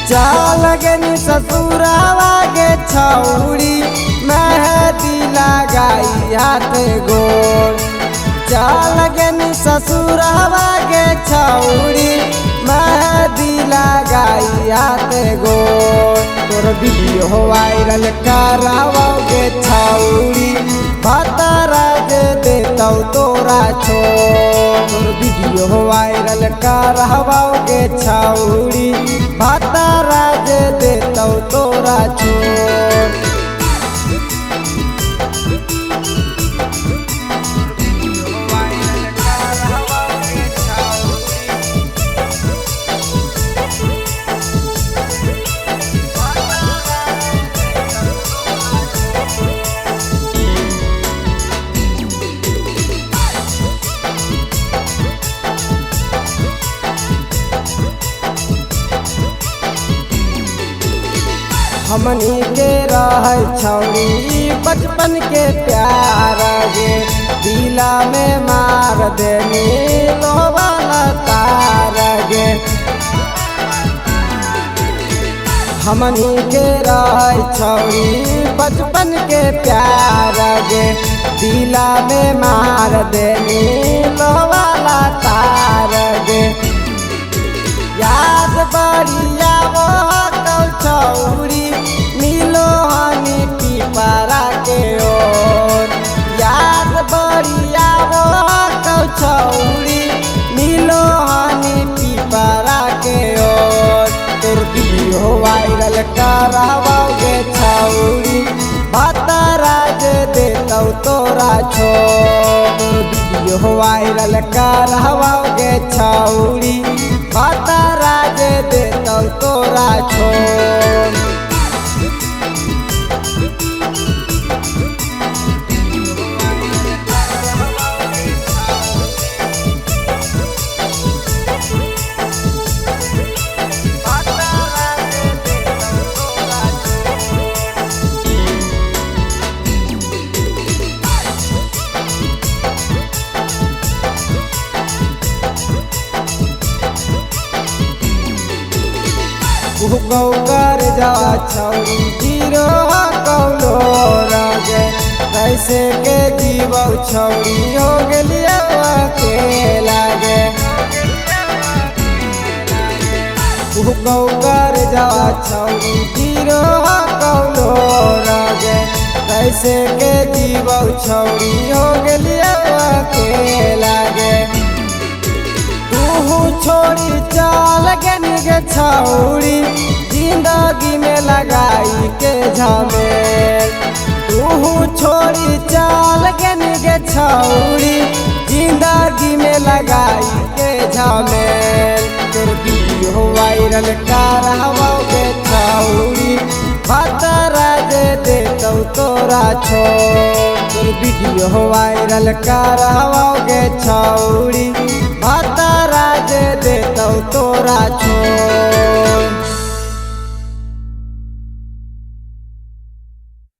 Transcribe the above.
चल गनी ससुरावा गे छौड़ी मेहंदी लगाई हाथ गोड़। चल गनी ससुरावा गे छौड़ी मेहंदी लगाई हाथ गोड़। तोर वीडियो वायरल कराओगे छौड़ी भतरा जे देतौ तोरा छोड़। तोर वीडियो वायरल कराओगे छौड़ी भतरा जे देतौ तोरा छोड़। हमनी के रह छौड़ी बचपन के प्यार गे दिला में मार देनी लोवाला तार गे। हमनी के रह छौड़ी बचपन के प्यार गे दिला में मार देनी लोवाला तार गे। याद बढ़िया वो छौड़ी मिलो हनी पीपरा के ओर। याद बढ़िया वो छौड़ी मिलो हनी पीपरा के ओर। तोर वीडियो वायरल कराओगे छौड़ी भतरा जे देतौ तोरा छोड़। तोर वीडियो वायरल कराओगे छौड़ी भतरा जे देतौ तोरा छोड़। कर जा छौड़ी जीरो कौलो रगे कैसे के जीवौ छौड़ी हो गेलिया अकेला गे। कर जा छौड़ी जीरो कौलो रगे कैसे के जीवौ छौड़ी हो गेलिया अकेला गे। तू छोड़ी चल गनी गे छौड़ी जिंदगी में लगाई के झमेल। तू छोड़ी चल गनी गे छौड़ी जिंदगी में लगाई के झमेल। तोर वीडियो वायरल कराओगे छौड़ी भतरा जे देतौ तोरा छोड़। तोर वीडियो वायरल कराओगे छौड़ी भतरा जे देतौ तोरा छोड़।